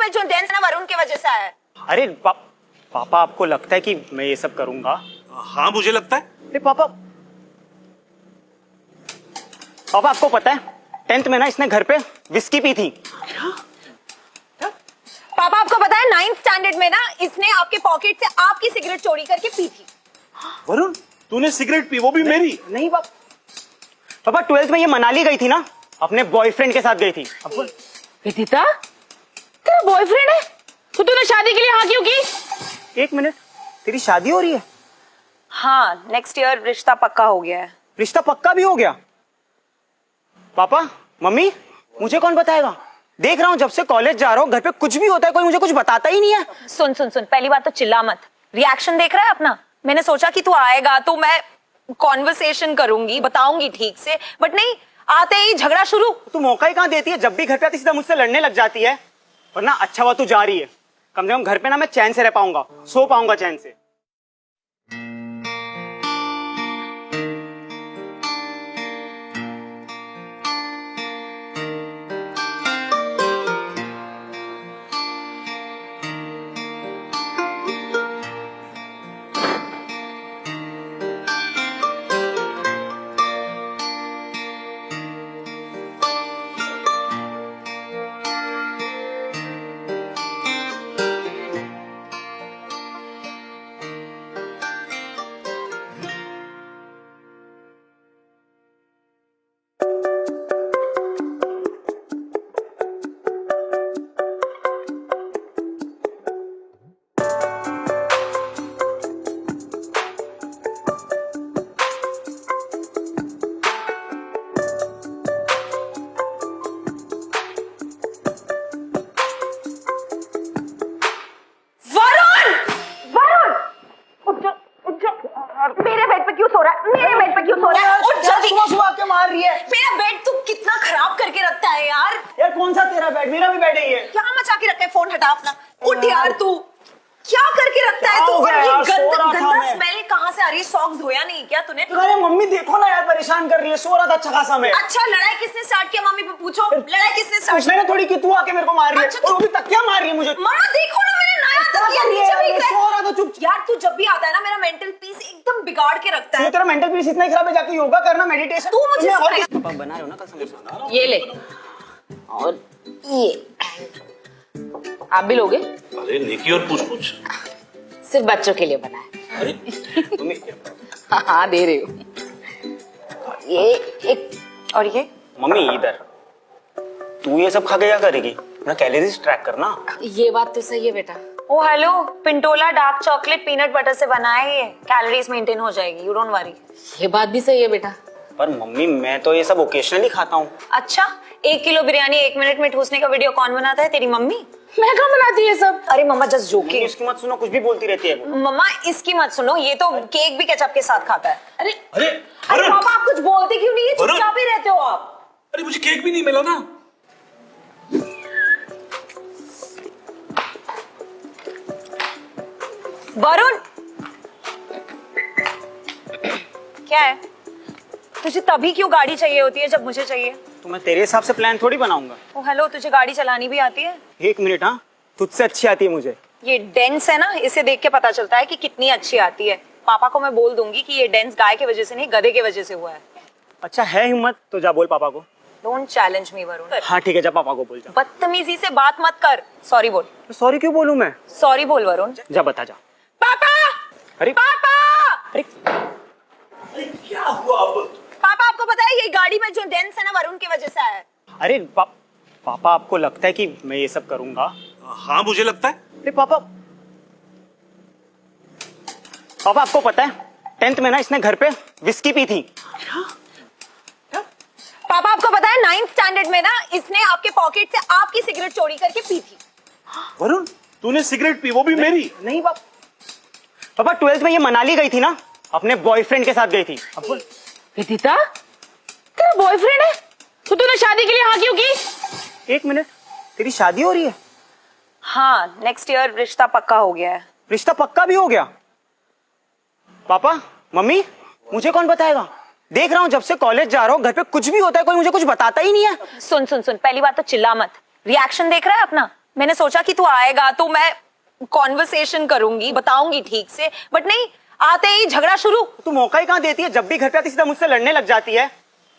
में जो डेंस है ना वरुण की वजह से आया है। अरे पापा आपको लगता है कि मैं ये सब करूंगा? हाँ मुझे लगता है। अरे पापा आपको पता है 10th में ना इसने घर पे विस्की पी थी। पापा आपको पता है 9th स्टैंडर्ड में ना इसने आपके पॉकेट से आपकी सिगरेट चोरी करके पी थी। वरुण तूने सिगरेट पी, वो भी मेरी? नहीं पापा 12th में ये मनाली गई थी ना, अपने बॉयफ्रेंड के साथ गई थी। विदिता तेरा बॉयफ्रेंड है तो तूने शादी के लिए हाँ क्यों की? एक मिनट, तेरी शादी हो रही है? हाँ नेक्स्ट ईयर रिश्ता पक्का हो गया है। रिश्ता पक्का भी हो गया? पापा मम्मी मुझे कौन बताएगा? देख रहा हूँ जब से कॉलेज जा रहा हूँ घर पे कुछ भी होता है कोई मुझे कुछ बताता ही नहीं है। सुन पहली बात तो चिल्ला मत, रिएक्शन देख रहा है अपना। मैंने सोचा कि तू आएगा तो मैं कॉन्वर्सेशन करूंगी, बताऊंगी ठीक से, बट नहीं, आते ही झगड़ा शुरू। तू मौका ही कहाँ देती है? जब भी घर पे आती सीधा मुझसे लड़ने लग जाती है। वरना अच्छा हुआ तू जा रही है, कम से कम घर पे ना मैं चैन से रह पाऊंगा, सो पाऊंगा चैन से। मेरे बेड पे क्यों सो रहा है? मेरे बेड पे क्यों सो रहा है? उठ जल्दी। सुबह के मार रही है। मेरा बेड तू कितना खराब करके रखता है यार। यार कौन सा तेरा बेड? मेरा भी बेड है ये। क्या मचा के रखा है? फोन हटा अपना। उठ यार तू, क्या करके रखता है तू? और ये गंदा स्मेल कहाँ से आ रही है? सॉक्स धोया नहीं क्या तूने? अरे मम्मी देखो ना यार, परेशान कर रही है। सो रहा था अच्छा खासा मैं। अच्छा लड़ाई किसने स्टार्ट किया? मम्मी पे पूछो, लड़ाई किसने स्टार्ट? मैंने थोड़ी की, तू आके मेरे को मार रही है। अच्छा, और वो भी तकिया मार रही है मुझे। मम्मा देखो ना, मैंने नया तकिया नीचे फेंक रहा है। सो रहा था चुप। यार तू जब भी आता है ना मेरा मेंटल पीस एकदम बिगाड़ के रखता है। तेरा मेंटल पीस इतना ही खराब है, जाके योगा करना, मेडिटेशन। तू मुझे पापा बना रहे हो ना कल समोसा? ये ले, और ये आप भी लोगे? अरे निकी और पूछ सिर्फ बच्चों के लिए बना है। अरे मम्मी हाँ दे रही हूँ। ये एक, और ये मम्मी इधर, तू ये सब खा के क्या करेगी? अपना कैलोरीज ट्रैक करना। ये बात तो सही है बेटा। Oh hello, Pintola dark chocolate peanut butter से बना है ये, कैलोरीज मेंटेन हो जाएगी, यू डोंट वरी। ये बात भी सही है बेटा। पर मम्मी मैं तो ये सब ओकेशनली खाता हूँ। अच्छा, 1 किलो बिरयानी 1 मिनट में ठूसने का वीडियो कौन बनाता है? तेरी मम्मी। मैं कहाँ बनाती है सब? अरे मम्मा जस्ट जोकिंग। इसकी मत सुनो, कुछ भी बोलती रहती है वो। मम्मा इसकी मत सुनो, ये तो केक भी केचप के साथ खाता है। अरे अरे अरे पापा आप कुछ बोलते क्यों नहीं है? वरुण! चुपचाप ही रहते हो आप। अरे मुझे केक भी नहीं मिला ना। वरुण क्या है? तुझे तभी क्यों गाड़ी चाहिए होती है जब मुझे चाहिए? तो मैं तेरे हिसाब से प्लान थोड़ी बनाऊंगा। ओ हेलो, तुझे गाड़ी चलानी भी आती है? एक मिनट, हाँ तुझसे अच्छी आती है मुझे। ये डेंस है ना, इसे देख के पता चलता है कि कितनी अच्छी आती है। पापा को मैं बोल दूंगी कि ये डेंस गाय की वजह से नहीं, गधे की वजह से हुआ है। अच्छा है हिम्मत तो जा बोल पापा को। Don't challenge me Varun. हाँ ठीक है, जा पापा को बोल जा। बदतमीजी से बात मत कर। सॉरी बोल। सॉरी क्यों बोलूं मैं? सॉरी बोल वरुण। जा बता जा। पापा! अरे पापा! अरे क्या हुआ अब? पापा आपको पता है ये गाड़ी में जो डेंस है ना वरुण की वजह से आया है। अरे पापा आपको लगता है कि मैं ये सब करूंगा? हाँ मुझे लगता है। अरे पापा आपको पता है 10th में ना इसने घर पे विस्की पी थी। पापा आपको पता है 9th स्टैंडर्ड में ना इसने आपके पॉकेट से आपकी सिगरेट चोरी करके पी थी। वरुण तूने सिगरेट पी, वो भी मेरी? नहीं पापा 12th में ये मनाली गई थी ना, अपने बॉयफ्रेंड के साथ गई थी। विदिता तेरा बॉयफ्रेंड है तो तूने शादी के लिए हाँ क्यों की? एक मिनट, तेरी शादी हो रही है? हाँ नेक्स्ट ईयर रिश्ता पक्का हो गया है। रिश्ता पक्का भी हो गया? पापा मम्मी मुझे कौन बताएगा? देख रहा हूँ जब से कॉलेज जा रहा हूँ घर पे कुछ भी होता है कोई मुझे कुछ बताता ही नहीं है। सुन पहली बात तो चिल्ला मत, रिएक्शन देख रहा है अपना। मैंने सोचा कि तू आएगा तो मैं कॉन्वर्सेशन करूंगी, बताऊंगी ठीक से, बट नहीं, आते ही झगड़ा शुरू। तू मौका ही कहाँ देती है? जब भी घर पे आती सीधा मुझसे लड़ने लग जाती है।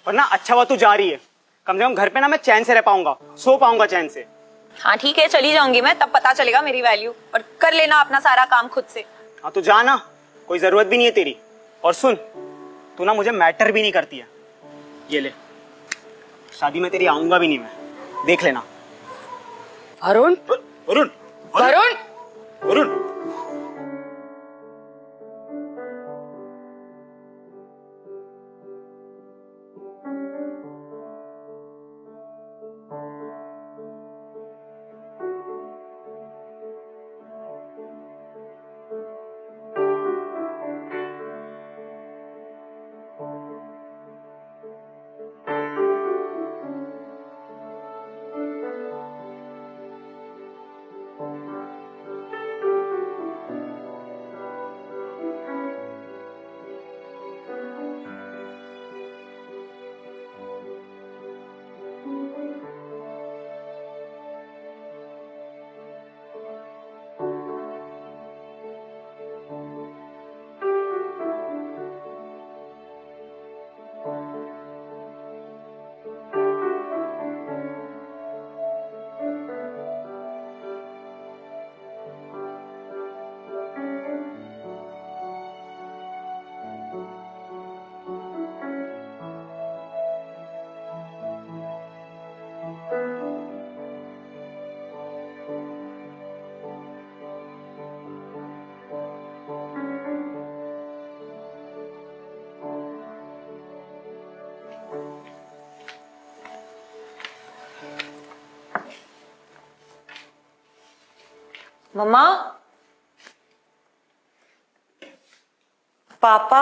वरना अच्छा हुआ तू जा रही है, कम से कम घर पे ना मैं चैन से रह पाऊंगा, सो पाऊंगा चैन से। हाँ ठीक है, चली जाऊंगी मैं, तब पता चलेगा मेरी वैल्यू, और कर लेना अपना सारा काम खुद से। हाँ तो जा ना, कोई जरूरत भी नहीं है तेरी। और सुन, तू ना मुझे मैटर भी नहीं करती है। ये ले, शादी में तेरी आऊंगा भी नहीं मैं, देख लेना। वरुण, वरुण वरुण, वरुण मम्मा, पापा,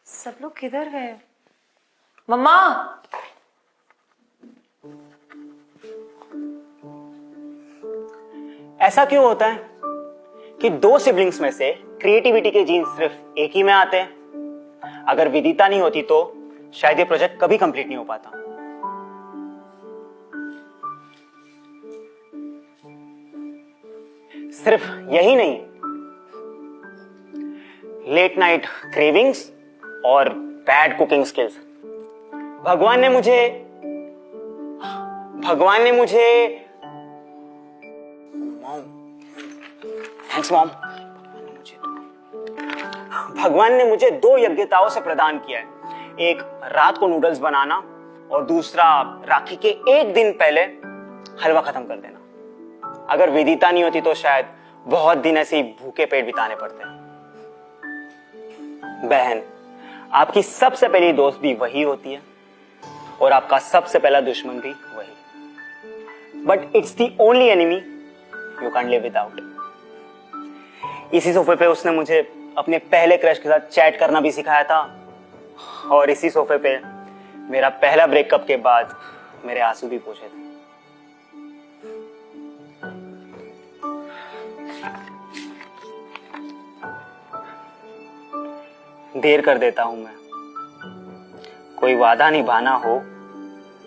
सब लोग किधर गए? मम्मा, ऐसा क्यों होता है कि दो सिबलिंग्स में से क्रिएटिविटी के जीन सिर्फ एक ही में आते हैं? अगर विदिता नहीं होती तो शायद ये प्रोजेक्ट कभी कंप्लीट नहीं हो पाता। सिर्फ यही नहीं, लेट नाइट क्रेविंग्स और बैड कुकिंग स्किल्स। भगवान ने मुझे थैंक्स मॉम। भगवान ने मुझे दो योग्यताओं से प्रदान किया है, एक रात को नूडल्स बनाना और दूसरा राखी के एक दिन पहले हलवा खत्म कर देना। अगर विदिता नहीं होती तो शायद बहुत दिन ऐसे ही भूखे पेट बिताने पड़ते। बहन, आपकी सबसे पहली दोस्त भी वही होती है और आपका सबसे पहला दुश्मन भी वही। But it's the only enemy you can live without. इसी सोफे पे उसने मुझे अपने पहले क्रश के साथ चैट करना भी सिखाया था, और इसी सोफे पे मेरा पहला ब्रेकअप के बाद मेरे आंसू भी पोंछे थे। देर कर देता हूं मैं, कोई वादा निभाना हो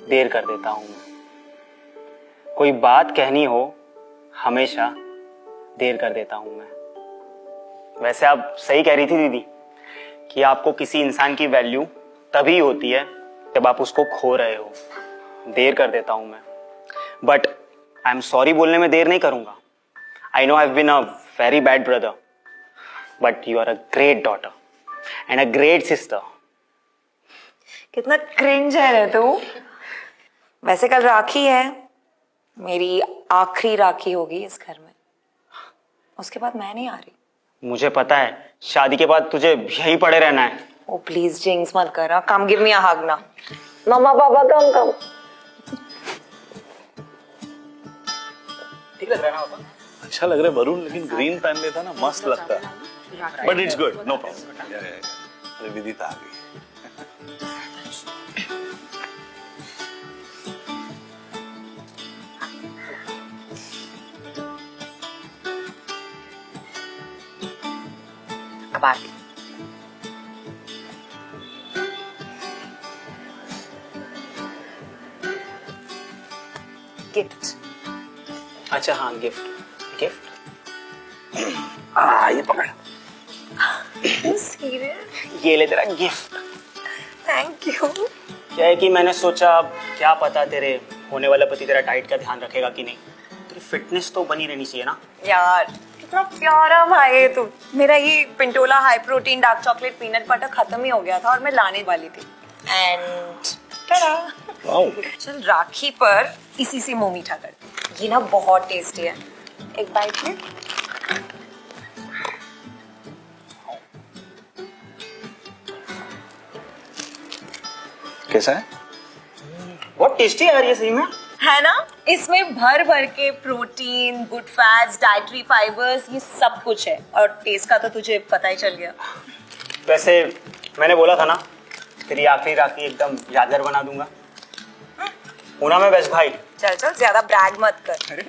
देर कर देता हूं मैं, कोई बात कहनी हो हमेशा देर कर देता हूं मैं। वैसे आप सही कह रही थी दीदी कि आपको किसी इंसान की वैल्यू तभी होती है जब आप उसको खो रहे हो। देर कर देता हूं मैं, बट आई एम सॉरी बोलने में देर नहीं करूंगा। I know I have been a very bad brother, but you are a great daughter and a great sister. कितना क्रिंज है रे तू। वैसे कल राखी है, मेरी आखिरी राखी होगी इस घर में, उसके बाद मैं नहीं आ रही। मुझे पता है शादी के बाद तुझे यहीं पड़े रहना है। ओ प्लीज जिंक्स मत कर, कम गिव मी अ हग ना। मम्मा पापा कम कम। ठीक लग रहा है ना पापा? अच्छा लग रहा है वरुण, लेकिन ग्रीन पहन लेता ना मस्त लगता है। But it's good, no problem. अरे विदिता आ गई। अब आ गई। गिफ्ट। अच्छा हाँ, गिफ्ट गिफ्ट। ये पकड़। सीरियस? ये ले तेरा गिफ्ट। Thank you. क्या है कि मैंने सोचा, क्या पता तेरे होने वाला पति तेरा डाइट का ध्यान रखेगा कि नहीं। तेरी फिटनेस तो बनी रहनी चाहिए ना। यार कितना प्यारा भाई है तू। मेरा ये Pintola high protein dark chocolate peanut butter खत्म ही हो गया था और मैं लाने वाली थी। एंड वाओ, चल राखी पर इसी से मुंह मीठा कर। ये ना बहुत टेस्टी है, एक बाइट ले। कैसा है? बहुत टेस्टी आ रही है सही में। है ना, इसमें भर भर के protein, good fats, dietary fibres, ये सब कुछ है। और टेस्ट का तो तुझे पता ही चल गया। वैसे मैंने बोला था ना, तेरी आखिरी राखी एकदम यादगार बना दूंगा। होना मैं बेस्ट भाई। चल चल, ज्यादा ब्रैग मत कर।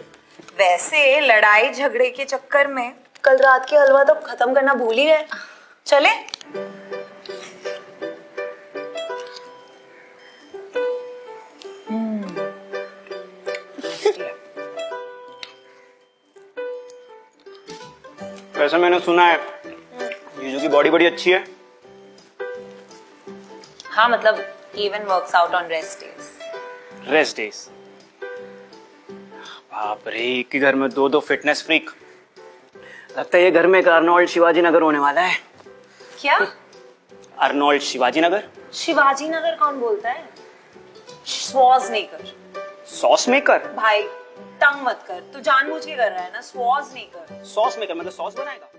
वैसे लड़ाई झगड़े के चक्कर में कल रात के हलवा तो खत्म करना भूल ही गए। चले? वैसे मैंने सुना है जीजू की बॉडी बड़ी अच्छी है। हाँ मतलब even works out on rest days. Rest days. बाप रे, एक ही घर में दो दो फिटनेस फ्रीक। लगता है ये घर में एक अर्नोल्ड शिवाजी नगर होने वाला है। क्या? अर्नोल्ड शिवाजी नगर? शिवाजी नगर कौन बोलता है? श्वार्ज़नेगर। Sauce maker? भाई तंग मत कर, तू जानबूझ के कर रहा है ना। श्वार्ज़नेगर। सॉस मेकर मतलब सॉस बनाएगा?